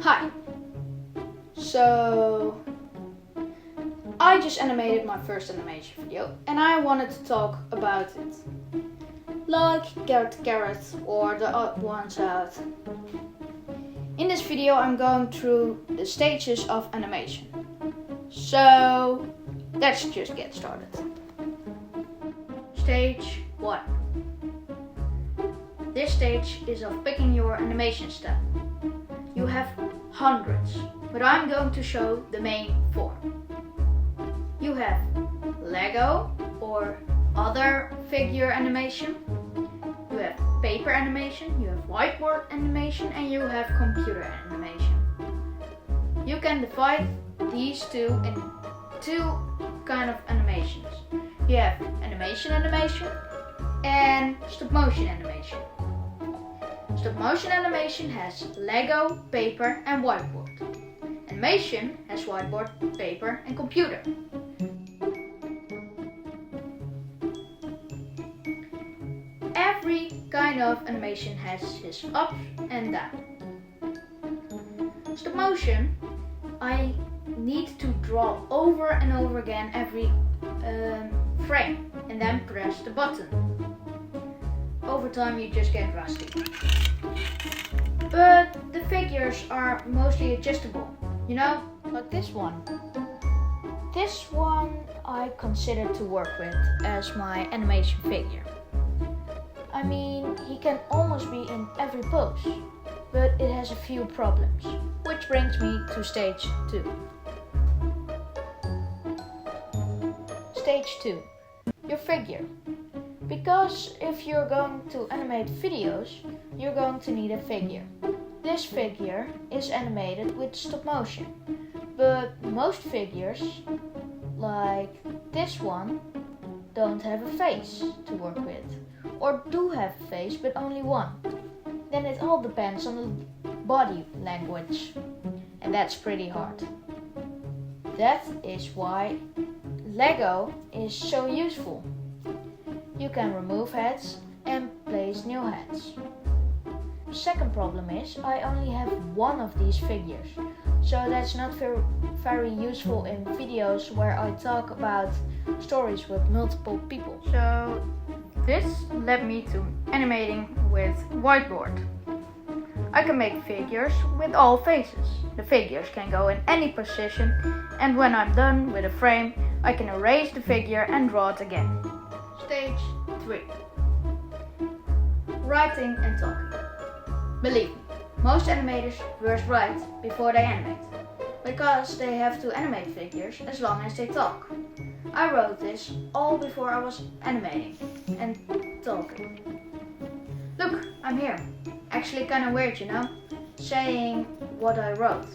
Hi. So I just animated my first animation video and I wanted to talk about it. Like Carrot or the odd ones out. In this video I'm going through the stages of animation. So let's just get started. Stage 1. This stage is of picking your animation step. You have hundreds, but I'm going to show the main 4. You have Lego or other figure animation. You have paper animation, you have whiteboard animation, and you have computer animation. You can divide these two in 2 kind of animations. You have animation and stop motion animation. Stop motion animation has Lego, paper and whiteboard. Animation has whiteboard, paper and computer. Every kind of animation has his ups and downs. Stop motion, I need to draw over and over again every frame and then press the button. Over time you just get rusty. But the figures are mostly adjustable, you know, like this one. This one I consider to work with as my animation figure. I mean, he can almost be in every pose, but it has a few problems, which brings me to stage 2. Stage 2. Your figure. Because if you're going to animate videos, you're going to need a figure. This figure is animated with stop motion, but most figures, like this one, don't have a face to work with, or do have a face but only one. Then it all depends on the body language, and that's pretty hard. That is why Lego is so useful. You can remove heads and place new heads. Second problem is I only have one of these figures, so that's not very useful in videos where I talk about stories with multiple people. So this led me to animating with whiteboard. I can make figures with all faces. The figures can go in any position, and when I'm done with a frame, I can erase the figure and draw it again. Stage 3. Writing and talking. Believe me, most animators first write before they animate, because they have to animate figures as long as they talk. I wrote this all before I was animating and talking. Look, I'm here. Actually kinda weird, you know, saying what I wrote.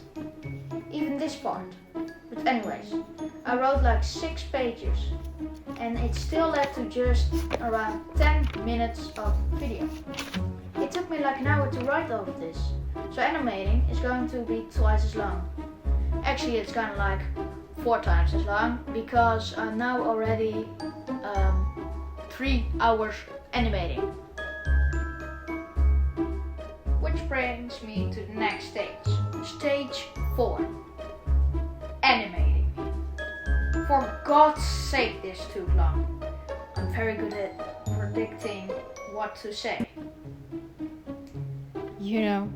Even this part. But anyways, I wrote like 6 pages and it still led to just around 10 minutes of video. It took me like an hour to write all of this, so animating is going to be twice as long. Actually it's kinda like 4 times as long, because I'm now already 3 hours animating. Which brings me to the next stage. Stage 4. Animating. For God's sake, this took long. I'm very good at predicting what to say. You know,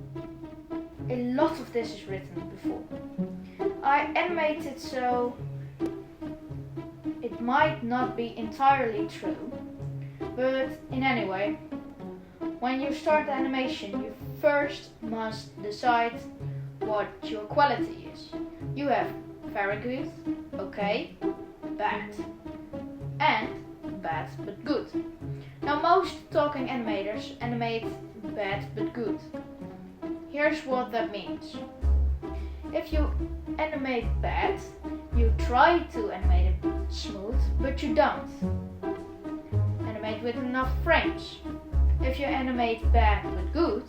a lot of this is written before. I animated so it might not be entirely true, but in any way, when you start the animation, you first must decide what your quality is. You have very good, okay, bad, and bad but good. Now most talking animators animate bad but good. Here's what that means. If you animate bad, you try to animate it smooth, but you don't. Animate with enough frames. If you animate bad but good,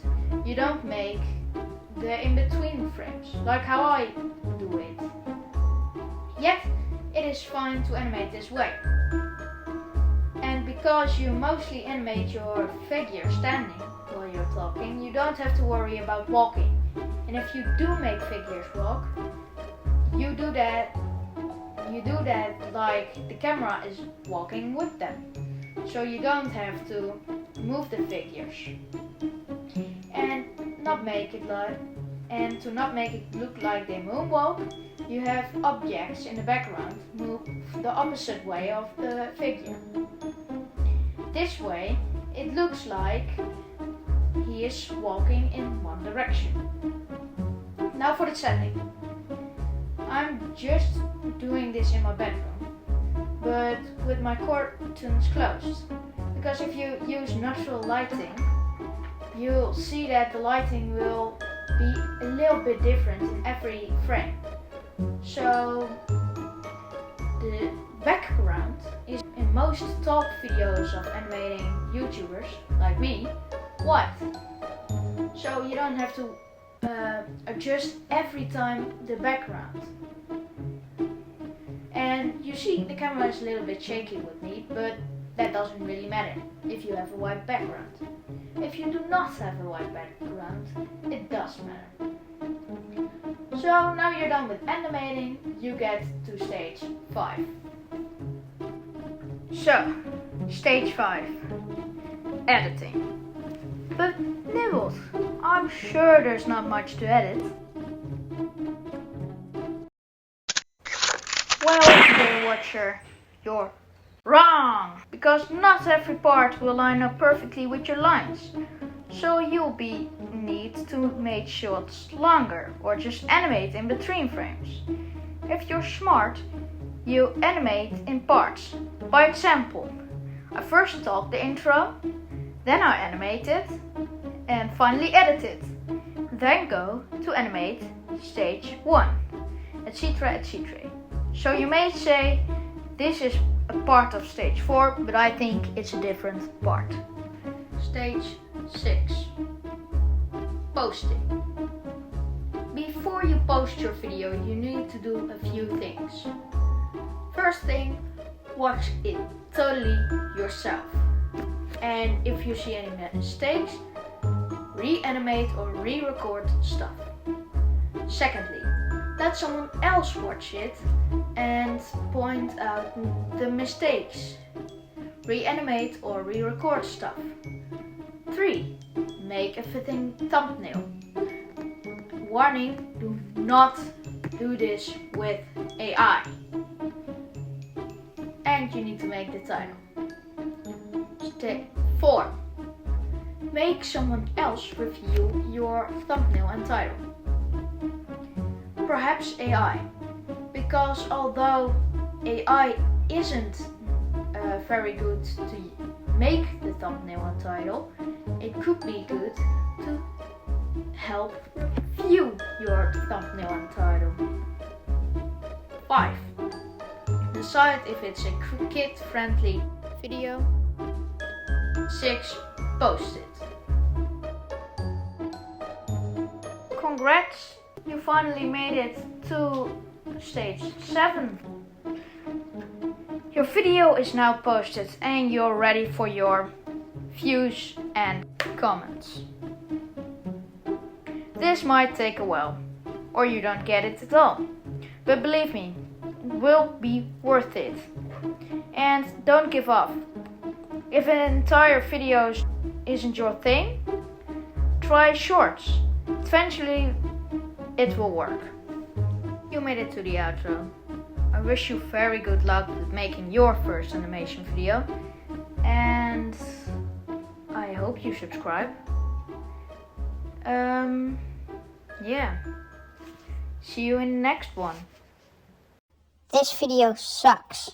you don't make the in-between frames, like how I do it. Yet, it is fine to animate this way. And because you mostly animate your figure standing while you're talking, you don't have to worry about walking. And if you do make figures walk, you do that like the camera is walking with them. So you don't have to move the figures. And to not make it look like they moonwalk, you have objects in the background move the opposite way of the figure. This way, it looks like he is walking in one direction. Now for the setting. I'm just doing this in my bedroom, but with my curtains closed. Because if you use natural lighting, you'll see that the lighting will be a little bit different in every frame. So the background is in most talk videos of animating YouTubers like me, white. So you don't have to adjust every time the background. And you see the camera is a little bit shaky with me, but that doesn't really matter if you have a white background. If you do not have a white background, it does matter. So now you're done with animating, you get to stage 5. So, stage 5, editing. But Nibbles, I'm sure there's not much to edit. Well, dear watcher, you're wrong! Because not every part will line up perfectly with your lines. So you'll need to make shots longer or just animate in between frames. If you're smart, you animate in parts. By example, I first talk the intro, then I animate it, and finally edit it. Then go to animate stage 1, etc. etc. So you may say this is a part of stage 4, but I think it's a different part. Stage 6, posting. Before you post your video, you need to do a few things. First thing, watch it totally yourself. And if you see any mistakes, re-animate or re-record stuff. Secondly, let someone else watch it and point out the mistakes. Re-animate or re-record stuff. 3. Make a fitting thumbnail. Warning, do not do this with AI. And you need to make the title. Step 4. Make someone else review your thumbnail and title. Perhaps AI, because although AI isn't very good to make the thumbnail and title, it could be good to help view your thumbnail and title. 5. Decide if it's a kid-friendly video. 6. Post it. Congrats! You finally made it to stage 7. Your video is now posted and you're ready for your views and comments. This might take a while, or you don't get it at all. But believe me, it will be worth it. And don't give up. If an entire video isn't your thing, try shorts. Eventually, it will work. You made it to the outro. I wish you very good luck with making your first animation video. And I hope you subscribe. Yeah. See you in the next one. This video sucks.